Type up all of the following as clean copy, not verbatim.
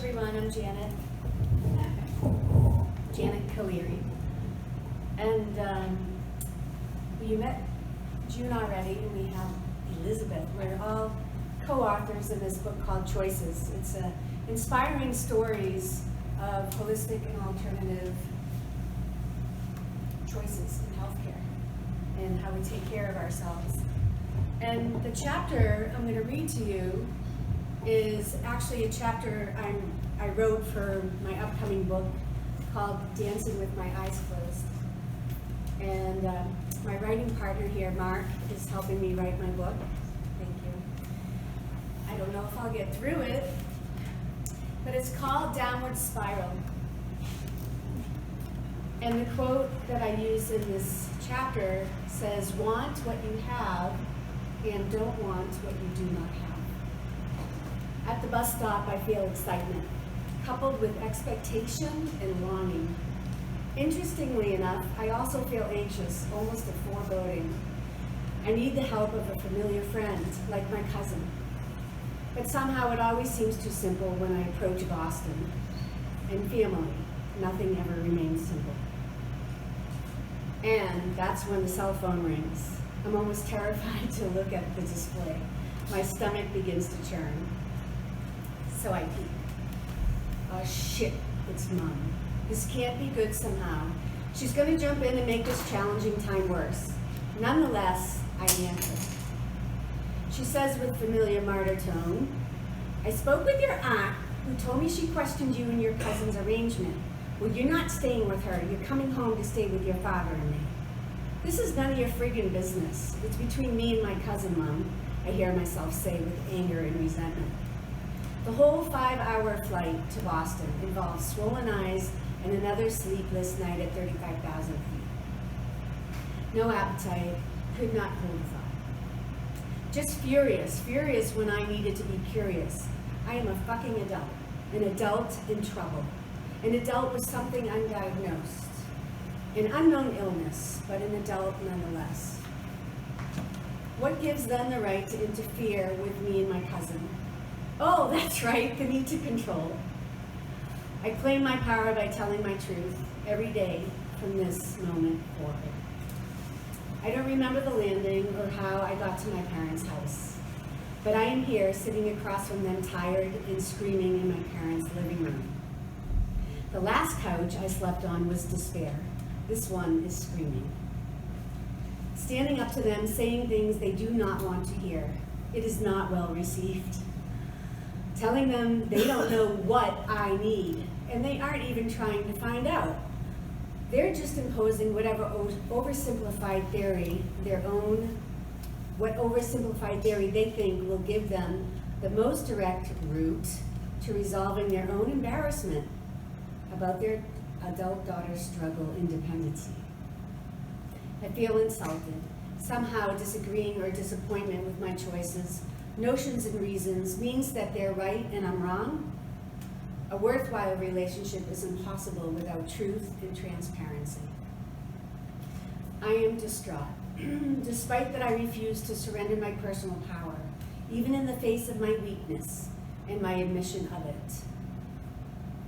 everyone, I'm Janet Kaleri. And you met June already, and we have Elizabeth. We're all co-authors in this book called Choices. It's inspiring stories of holistic and alternative choices in healthcare and how we take care of ourselves. And the chapter I'm going to read to you is actually a chapter I wrote for my upcoming book called Dancing with My Eyes Closed. And my writing partner here, Mark, is helping me write my book. Thank you. I don't know if I'll get through it, but it's called Downward Spiral. And the quote that I use in this chapter says, "Want what you have and don't want what you do not have." At the bus stop, I feel excitement, coupled with expectation and longing. Interestingly enough, I also feel anxious, almost a foreboding. I need the help of a familiar friend, like my cousin. But somehow it always seems too simple when I approach Boston. And family, nothing ever remains simple. And that's when the cell phone rings. I'm almost terrified to look at the display. My stomach begins to churn. So I peek. Oh shit, it's Mom. This can't be good somehow. She's going to jump in and make this challenging time worse. Nonetheless, I answer. She says with familiar martyr tone, "I spoke with your aunt, who told me she questioned you and your cousin's arrangement. Well, you're not staying with her. You're coming home to stay with your father and me." "This is none of your friggin' business. It's between me and my cousin, Mom," I hear myself say with anger and resentment. The whole 5-hour flight to Boston involves swollen eyes and another sleepless night at 35,000 feet. No appetite, could not hold a thought. Just furious when I needed to be curious. I am a fucking adult, an adult in trouble, an adult with something undiagnosed, an unknown illness, but an adult nonetheless. What gives them the right to interfere with me and my cousin? Oh, that's right, the need to control. I claim my power by telling my truth every day from this moment forward. I don't remember the landing or how I got to my parents' house, but I am here sitting across from them, tired and screaming in my parents' living room. The last couch I slept on was despair. This one is screaming. Standing up to them, saying things they do not want to hear. It is not well received. Telling them they don't know what I need, and they aren't even trying to find out. They're just imposing whatever oversimplified theory, what oversimplified theory they think will give them the most direct route to resolving their own embarrassment about their adult daughter's struggle independency. I feel insulted, somehow disagreeing or disappointment with my choices, notions and reasons means that they're right and I'm wrong. A worthwhile relationship is impossible without truth and transparency. I am distraught, despite that I refuse to surrender my personal power, even in the face of my weakness and my admission of it.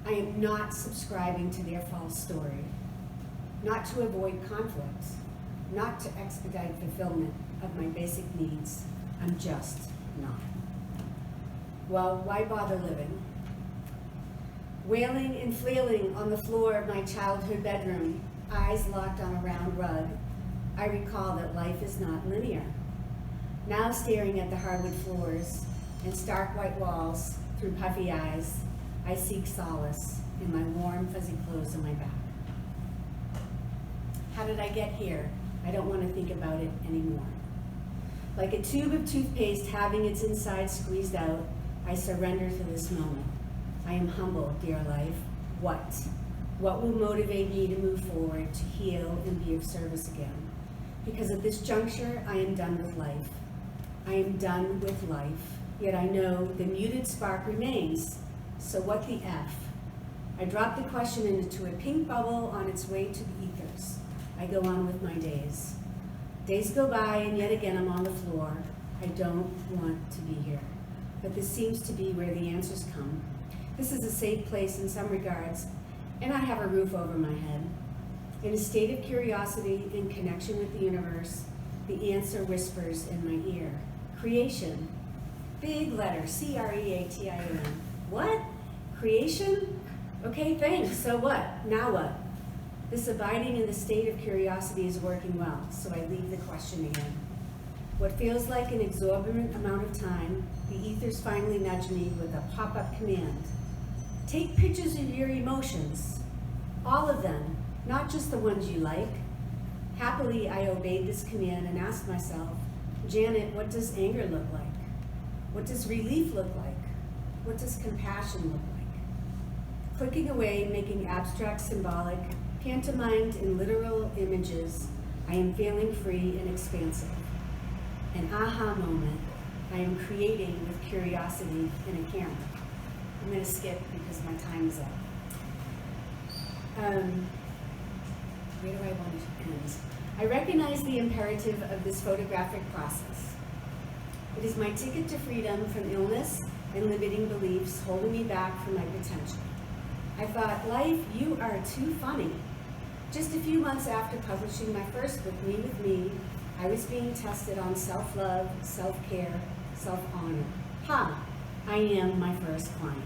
I am not subscribing to their false story, not to avoid conflict, not to expedite fulfillment of my basic needs. I'm just not. Well, why bother living? Wailing and flailing on the floor of my childhood bedroom, eyes locked on a round rug, I recall that life is not linear. Now staring at the hardwood floors and stark white walls through puffy eyes, I seek solace in my warm, fuzzy clothes on my back. How did I get here? I don't want to think about it anymore. Like a tube of toothpaste having its inside squeezed out, I surrender to this moment. I am humble, dear life. What? What will motivate me to move forward, to heal and be of service again? Because at this juncture, I am done with life. I am done with life, yet I know the muted spark remains. So what the F? I drop the question into a pink bubble on its way to the ethers. I go on with my days. Days go by and yet again I'm on the floor. I don't want to be here. But this seems to be where the answers come. This is a safe place in some regards, and I have a roof over my head. In a state of curiosity and connection with the universe, the answer whispers in my ear. Creation. Big letter, C-R-E-A-T-I-O-N. What? Creation? Okay, thanks, so what? Now what? This abiding in the state of curiosity is working well, so I leave the question again. What feels like an exorbitant amount of time, the ethers finally nudge me with a pop-up command. Take pictures of your emotions, all of them, not just the ones you like. Happily, I obeyed this command and asked myself, Janet, what does anger look like? What does relief look like? What does compassion look like? Clicking away, making abstract, symbolic, pantomimed in literal images, I am feeling free and expansive. An aha moment, I am creating with curiosity in a camera. I'm going to skip because my time is up. Where do I want to end? I recognize the imperative of this photographic process. It is my ticket to freedom from illness and limiting beliefs holding me back from my potential. I thought, life, you are too funny. Just a few months after publishing my first book, Me With Me, I was being tested on self-love, self-care, self-honor. Ha! I am my first client.